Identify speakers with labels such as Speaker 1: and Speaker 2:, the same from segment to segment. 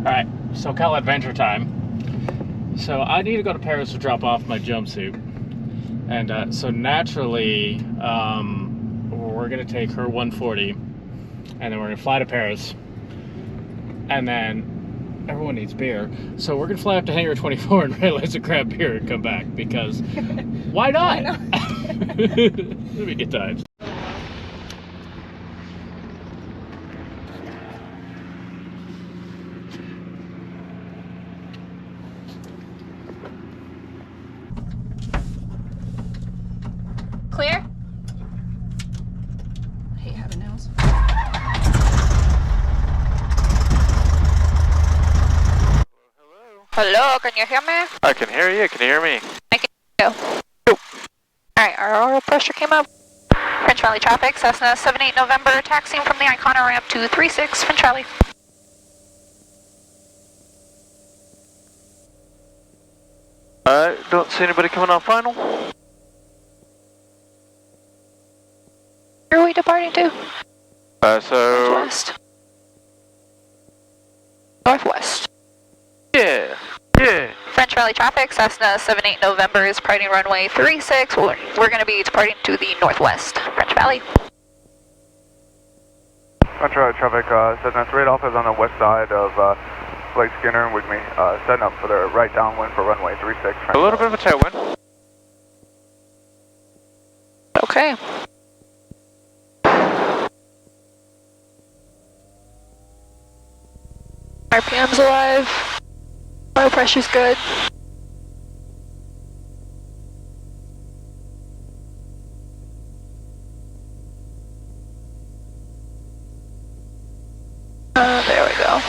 Speaker 1: Alright, SoCal Adventure time. So I need to go to Paris to drop off my jumpsuit. And so naturally, we're going to take her 140, and then we're going to fly to Paris. And then everyone needs beer. So we're going to fly up to Hangar 24 and Redlands and grab beer and come back, because why not?
Speaker 2: Why not?
Speaker 1: It'll be good times.
Speaker 2: Clear? I hate having nails. Hello, can you hear me?
Speaker 3: I can hear you. Can you hear me?
Speaker 2: I can hear you. Alright, our oil pressure came up. French Valley traffic, Cessna 78 November, taxiing from the Icona ramp to 36 French Valley.
Speaker 3: I don't see anybody coming on final.
Speaker 2: Where are we departing to?
Speaker 3: So...
Speaker 2: Northwest. Northwest.
Speaker 3: Yeah.
Speaker 2: French Valley traffic, Cessna 78 November is departing runway 36. We're going to be departing to the northwest, French Valley.
Speaker 4: French Valley traffic, Cessna 3 Alpha is on the west side of Lake Skinner with me, setting up for the right downwind for runway 36.
Speaker 3: A little bit of a tailwind.
Speaker 2: Okay. RPM's alive. Oil pressure's good. There we go.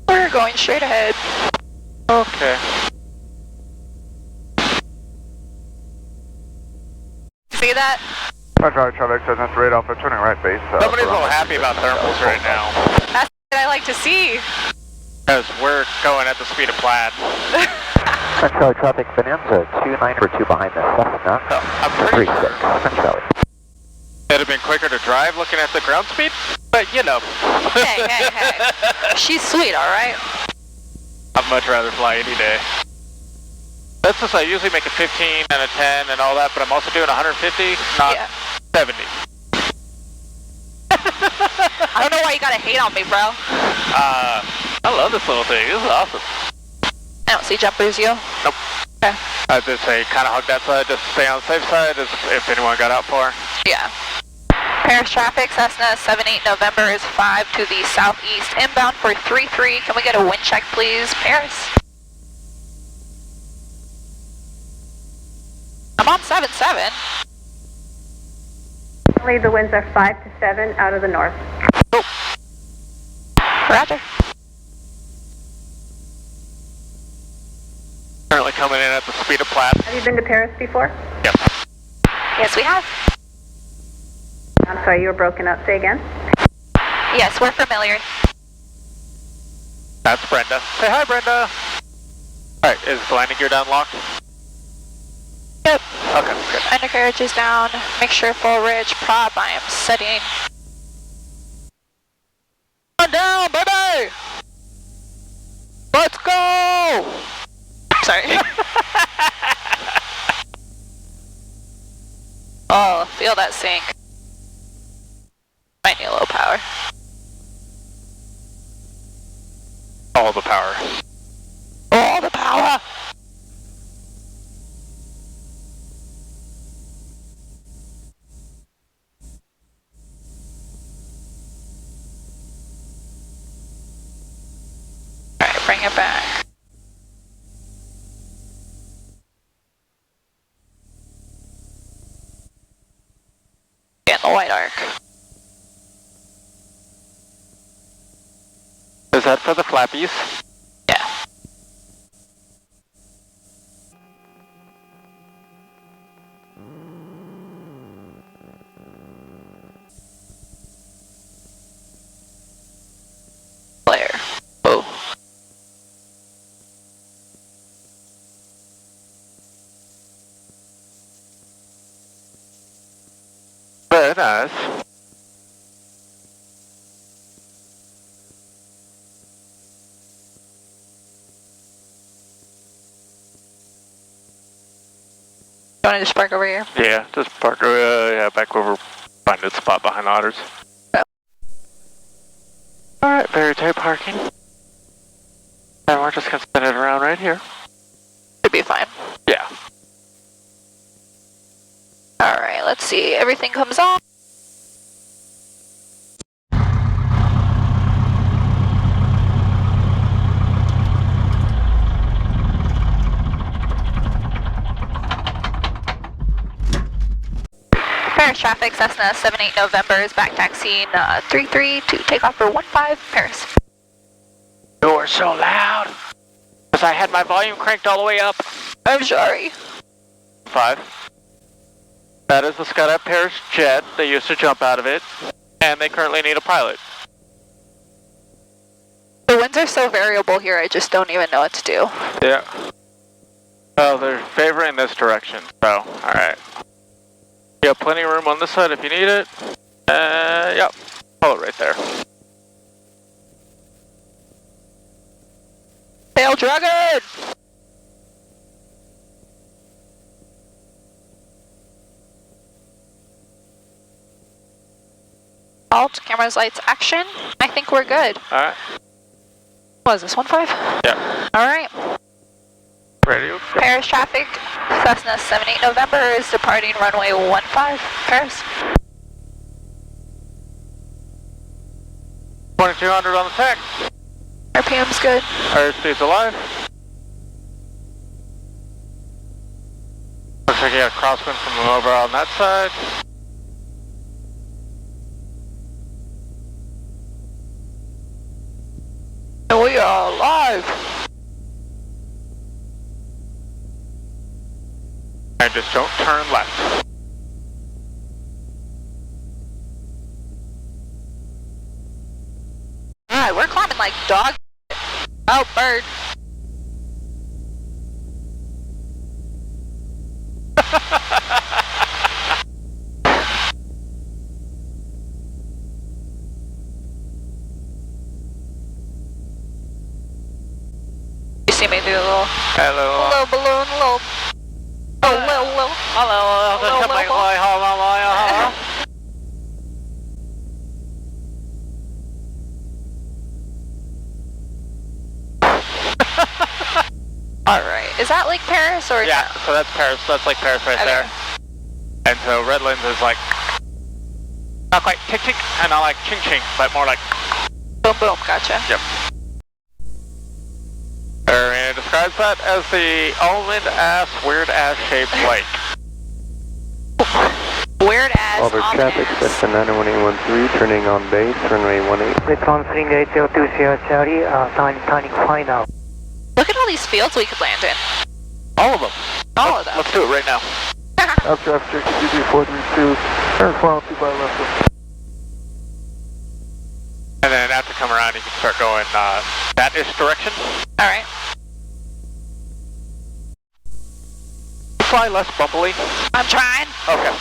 Speaker 2: We're going straight ahead.
Speaker 3: Okay.
Speaker 2: See that?
Speaker 4: French Valley traffic, Cessna 3 Alpha, turning right base.
Speaker 3: Nobody's real happy about thermals right now.
Speaker 2: That's what I like to see.
Speaker 3: Because we're going at the speed of plaid.
Speaker 5: French Valley traffic, Bonanza 29 or 2 behind the Cessna.
Speaker 3: I'm pretty
Speaker 5: 36, French Valley.
Speaker 3: It'd have been quicker to drive looking at the ground speed, but you know.
Speaker 2: Hey. She's sweet, alright?
Speaker 3: I'd much rather fly any day. That's just, I usually make a 15 and a 10 and all that, but I'm also doing 150, not 70.
Speaker 2: I don't know why you gotta hate on me, bro.
Speaker 3: I love this little thing. This is awesome.
Speaker 2: I don't see jumpers, you.
Speaker 3: Nope.
Speaker 2: Okay.
Speaker 3: I just say kind of hug that side, just stay on the safe side as if anyone got out for.
Speaker 2: Yeah. Paris traffic, Cessna 78 November is 5 to the southeast, inbound for 33. Can we get a wind check, please? Paris. I'm on 77.
Speaker 6: Currently the winds are 5 to 7 out of the north.
Speaker 2: Oh. Roger.
Speaker 3: Currently coming in at the speed of plaid.
Speaker 6: Have you been to Paris before?
Speaker 3: Yep.
Speaker 2: Yes, we have.
Speaker 6: I'm sorry, you were broken up. Say again.
Speaker 2: Yes, we're familiar.
Speaker 3: That's Brenda. Say hi, Brenda. Alright, is the landing gear down locked?
Speaker 2: Yep.
Speaker 3: Okay, good.
Speaker 2: Undercarriage is down. Make sure full ridge prop. I am setting.
Speaker 3: Come down, baby! Let's go!
Speaker 2: Sorry. Oh, feel that sink. Might need a little power.
Speaker 3: All the power.
Speaker 2: All the power! Alright, bring it back. Get in the white arc.
Speaker 3: Is that for the flappies?
Speaker 2: Yeah.
Speaker 3: Alright, nice.
Speaker 2: You want to just park over here?
Speaker 3: Yeah, just park, yeah, back over, find a spot behind the otters.
Speaker 2: Oh.
Speaker 3: Alright, very tight parking. And we're just gonna spin it around right here.
Speaker 2: Should be fine.
Speaker 3: Yeah.
Speaker 2: Alright, let's see. Everything comes off. Paris traffic, Cessna 78 November is back taxiing 33 to takeoff for 15 Paris.
Speaker 3: You're so loud. Because I had my volume cranked all the way up.
Speaker 2: I'm sorry.
Speaker 3: 5. That is the Skydive Paris jet. They used to jump out of it. And they currently need a pilot.
Speaker 2: The winds are so variable here, I just don't even know what to do.
Speaker 3: Yeah. Oh, they're favoring this direction. So, alright. You have plenty of room on this side if you need it. Yep. Pull it right there.
Speaker 2: Tail Dragon! Alt, cameras, lights, action. I think we're good.
Speaker 3: Alright.
Speaker 2: What is this, 15?
Speaker 3: Yeah.
Speaker 2: Alright.
Speaker 3: Ready? Okay.
Speaker 2: Paris traffic, Cessna 78 November is departing runway 15, Paris.
Speaker 3: 2200 on the tech.
Speaker 2: RPM's good.
Speaker 3: Airspeed's alive. Looks like you got a crosswind from over on that side.
Speaker 2: And we are alive!
Speaker 3: And just don't turn left.
Speaker 2: Alright, we're climbing like dog. Oh, bird. You see me do a little
Speaker 3: Hello.
Speaker 2: balloon, little. Oh, little.
Speaker 3: Hello.
Speaker 2: Alright, is that Lake Paris or?
Speaker 3: Yeah, so that's Paris. That's like Paris right
Speaker 2: Okay.
Speaker 3: there. And so Redlands is like not quite tick tick and not like ching ching, but more like
Speaker 2: Boom, boom, gotcha.
Speaker 3: yep. Aryanna describes that as the almond ass, weird ass shaped lake.
Speaker 2: Weird ass.
Speaker 5: Over traffic, Cessna 91813, turning on base, runway 18.
Speaker 7: Redlands Landing 02 Sierra Charlie, turning final.
Speaker 2: Look at all these fields we could land in.
Speaker 3: All of them.
Speaker 2: All of them.
Speaker 3: Let's do it right now.
Speaker 4: After QD 432, turn final 2 by left.
Speaker 3: And then after come around, you can start going that-ish direction.
Speaker 2: Alright.
Speaker 3: Fly less bumpily.
Speaker 2: I'm trying.
Speaker 3: Okay.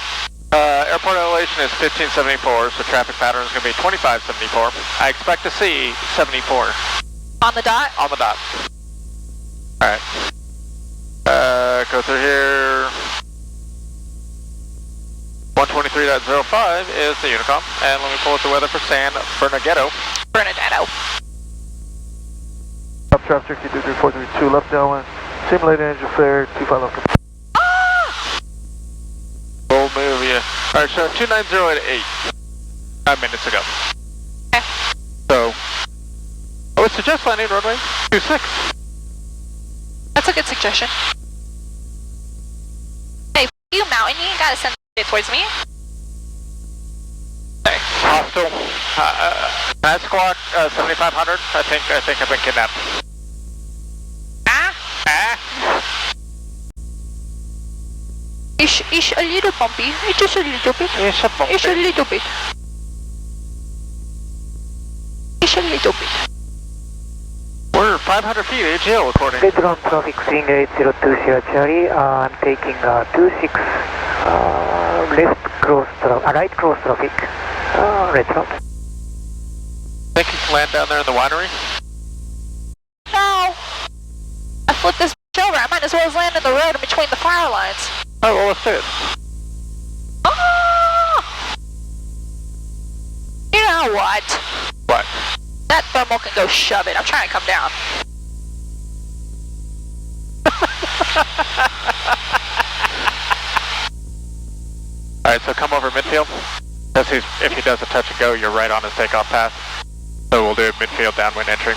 Speaker 3: Airport elevation is 1574, so traffic pattern is going to be 2574. I expect to see 74
Speaker 2: On the dot?
Speaker 3: on the dot. Alright. Go through here. 123.05 is the Unicom, and let me pull up the weather for San Bernardino.
Speaker 2: Bernadetto.
Speaker 4: Up traffic, QD 432, left downwind. Simulated engine flare, 25 left.
Speaker 3: We'll move you. Alright, so 290 at 8. 5 minutes ago.
Speaker 2: Okay.
Speaker 3: So, I would suggest landing runway 26.
Speaker 2: That's a good suggestion. Hey, you mountain, you ain't gotta send it towards me. Sorry.
Speaker 3: Hostile. Mad Squawk 7500. I think I've been kidnapped.
Speaker 2: It's a little bumpy. It's just a little bit.
Speaker 3: It's a bumpy.
Speaker 2: It's a little bit. It's a little bit.
Speaker 3: We're 500 feet AGL according.
Speaker 7: Redlands traffic Swing 802 Sierra Charlie, I'm taking 26 left right cross traffic. Redlands.
Speaker 3: Think you can land down there in the winery?
Speaker 2: No! I flipped this over. I might as well land in the road in between the fire lines.
Speaker 3: Oh, well, let's do it.
Speaker 2: Ah! You know what?
Speaker 3: What?
Speaker 2: That thermal can go shove it. I'm trying to come down.
Speaker 3: Alright, so come over midfield. If he does a touch and go, you're right on his takeoff path. So we'll do midfield downwind entry.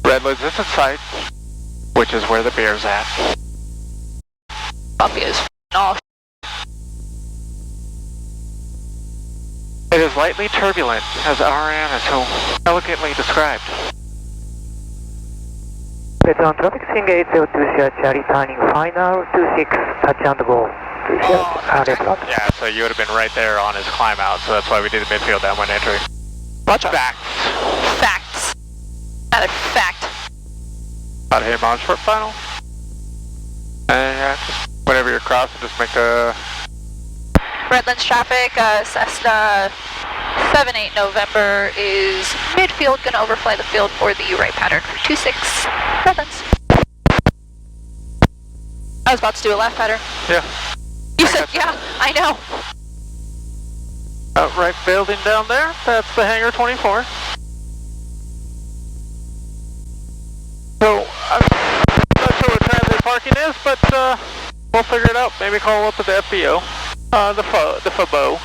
Speaker 3: Redlands is in sight, which is where the beer's at.
Speaker 2: Bumpy is off.
Speaker 3: It is lightly turbulent, as Aryanna so elegantly described.
Speaker 7: Redlands traffic swing 802 Charlie turning final 26 touch and go. Redlands.
Speaker 3: Yeah, so you would have been right there on his climb out, so that's why we did the midfield downwind entry.
Speaker 2: Watch out.
Speaker 3: Facts.
Speaker 2: Facts. Not a fact.
Speaker 3: About to hit him on short final. And yeah, just whenever you're crossing, just make a...
Speaker 2: Redlands traffic, Cessna 78 November is midfield, gonna overfly the field for the right pattern for 26 Redlands. I was about to do a left pattern.
Speaker 3: Yeah.
Speaker 2: You said, yeah, I know.
Speaker 3: Right building down there, that's the Hangar 24. So, I'm not sure what transit parking is, but we'll figure it out. Maybe call up with the FBO, the FBO,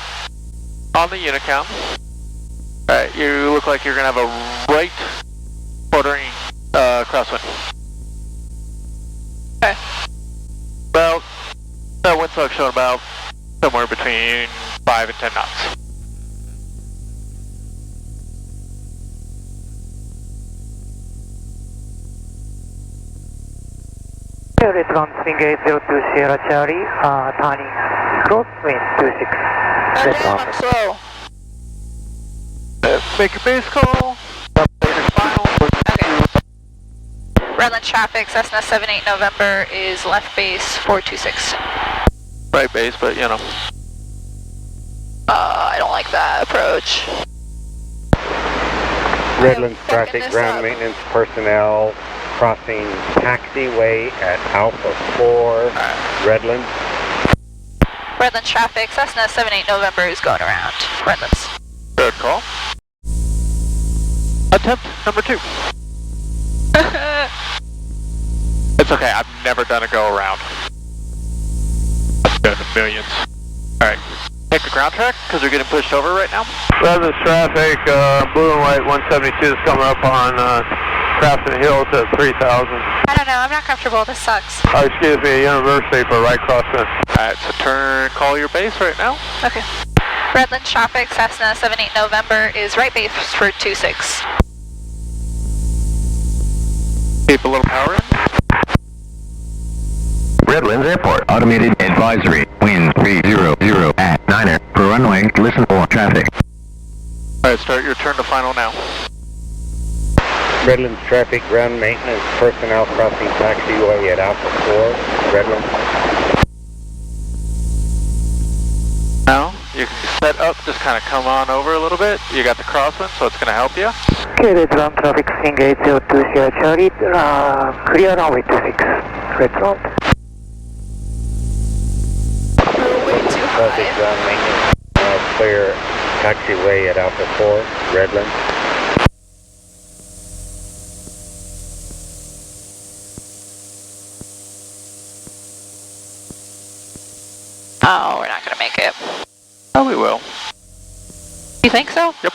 Speaker 3: on the Unicam. Alright, you look like you're going to have a right quartering crosswind.
Speaker 2: Okay.
Speaker 3: Well, that windsock's showing about somewhere between 5 and 10 knots.
Speaker 7: Redlands swing 802 Sierra Charlie turning crosswind 26.
Speaker 2: Damn, I'm slow.
Speaker 3: Make a base call. Final.
Speaker 2: Okay. Redlands traffic, Cessna 78 November is left base 426.
Speaker 3: Right base, but you know.
Speaker 2: I don't like that approach.
Speaker 8: Redlands
Speaker 2: I'm
Speaker 8: traffic,
Speaker 2: fucking
Speaker 8: ground
Speaker 2: this up.
Speaker 8: maintenance personnel crossing taxiway at Alpha 4, Redlands.
Speaker 2: Redlands traffic, Cessna 78 November is going around. Redlands.
Speaker 3: Good call. Attempt number 2. It's okay, I've never done a go around. I've done millions. Alright, take the ground track, because we're getting pushed over right now.
Speaker 4: Redlands traffic, blue and white 172 is coming up on Crosswind Hills at 3000.
Speaker 2: I don't know, I'm not comfortable, this sucks.
Speaker 4: Excuse me, University for right crosswind.
Speaker 3: Alright, so call your base right now.
Speaker 2: Okay. Redlands traffic, Cessna 78 November is right base for 26.
Speaker 3: Keep a little power in.
Speaker 9: Redlands Airport, automated advisory, wind 300 at 9er, per runway, listen for traffic.
Speaker 3: Alright, start your turn to final now.
Speaker 8: Redlands traffic, ground maintenance personnel crossing taxiway at Alpha 4, Redlands.
Speaker 3: Now, you can set up, just kind of come on over a little bit. You got the crosswind, so it's going to help you.
Speaker 7: Okay, Redlands traffic swing 802 Sierra Charlie, clear runway 26. Redlands.
Speaker 2: Way too
Speaker 8: Traffic,
Speaker 2: high.
Speaker 8: ground maintenance, clear taxiway at Alpha 4, Redlands.
Speaker 2: Oh, we're not gonna make it.
Speaker 3: Oh, we will.
Speaker 2: You think so?
Speaker 3: Yep.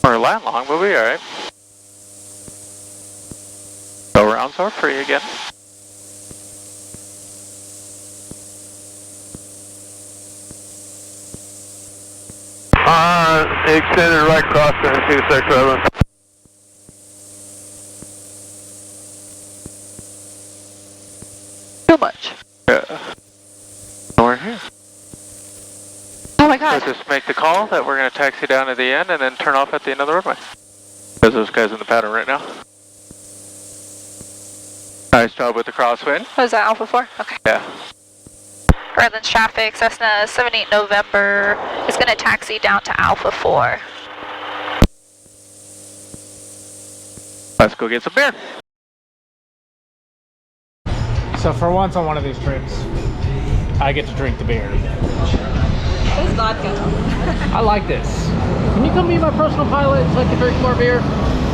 Speaker 3: We're a line long, but we'll be alright. Go rounds are free again.
Speaker 4: Extended right crosswind 26 Redlands.
Speaker 2: Too much.
Speaker 3: Yeah. We're here.
Speaker 2: Oh my god.
Speaker 3: So just make the call that we're going to taxi down to the end and then turn off at the end of the runway. Because those guys in the pattern right now. Nice job with the crosswind.
Speaker 2: Was that Alpha 4? Okay.
Speaker 3: Yeah.
Speaker 2: Redlands traffic, Cessna 78 November is going to taxi down to Alpha 4.
Speaker 3: Let's go get some beer.
Speaker 1: So for once on one of these trips, I get to drink the beer.
Speaker 2: This vodka.
Speaker 1: I like this. Can you come be my personal pilot so I can drink more beer?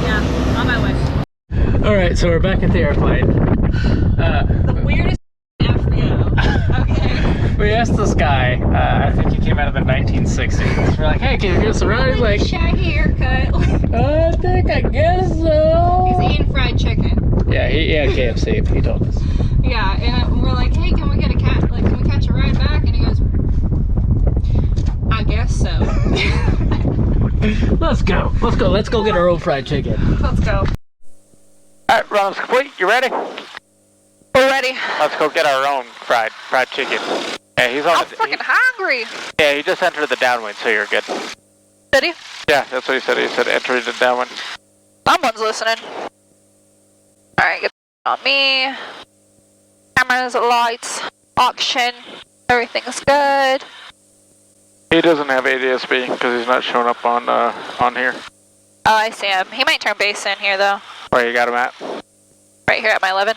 Speaker 2: Yeah, on my way.
Speaker 1: All right, so we're back at the airplane.
Speaker 2: The weirdest FBO. Okay.
Speaker 1: We asked this guy, I think he came out of the 1960s. We're like, hey, can you give us a ride? He's like,
Speaker 2: shaggy haircut.
Speaker 1: I think I guess so.
Speaker 2: He's eating fried chicken.
Speaker 1: Yeah, he had KFC, he told us.
Speaker 2: Yeah, and we're like, hey, can we get a cat? Like, can we catch a ride back? And he goes, I guess so.
Speaker 1: Let's go. Let's go get our own fried chicken.
Speaker 2: Let's go.
Speaker 3: Alright, run's complete. You ready?
Speaker 2: We're ready.
Speaker 3: Let's go get our own fried chicken. Yeah, he's on
Speaker 2: I'm fucking hungry.
Speaker 3: Yeah, he just entered the downwind, so you're good.
Speaker 2: Did he?
Speaker 3: Yeah, that's what he said. He said enter the downwind.
Speaker 2: Someone's listening. Alright, get on me. Cameras, lights, auction. Everything's good.
Speaker 3: He doesn't have ADSB because he's not showing up on here.
Speaker 2: Oh, I see him. He might turn base in here, though.
Speaker 3: Where you got him at?
Speaker 2: Right here at my 11.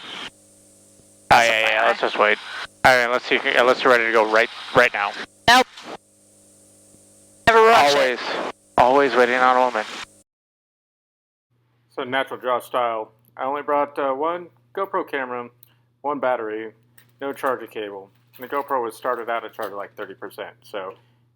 Speaker 3: Oh, yeah, let's just wait. Alright, let's see. Unless you're ready to go right now.
Speaker 2: Nope. Never rush it.
Speaker 3: Always waiting on a woman.
Speaker 1: So natural draw style. I only brought one GoPro camera, one battery, no charger cable. And the GoPro was started out at charge like 30%. So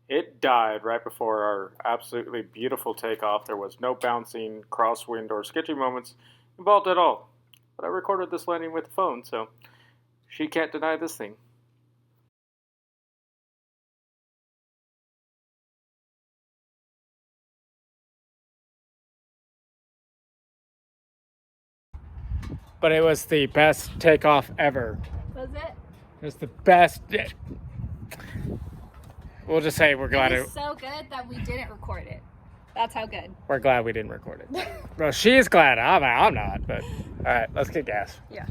Speaker 1: it died right before our absolutely beautiful takeoff. There was no bouncing, crosswind, or sketchy moments involved at all. But I recorded this landing with the phone, so she can't deny this thing. But it was the best takeoff ever.
Speaker 2: Was it?
Speaker 1: It was the best. We'll just say we're glad
Speaker 2: It was so good that we didn't record it. That's how good.
Speaker 1: we're glad we didn't record it. Well, she's glad. I'm not, but all right, let's get gas.
Speaker 2: Yeah.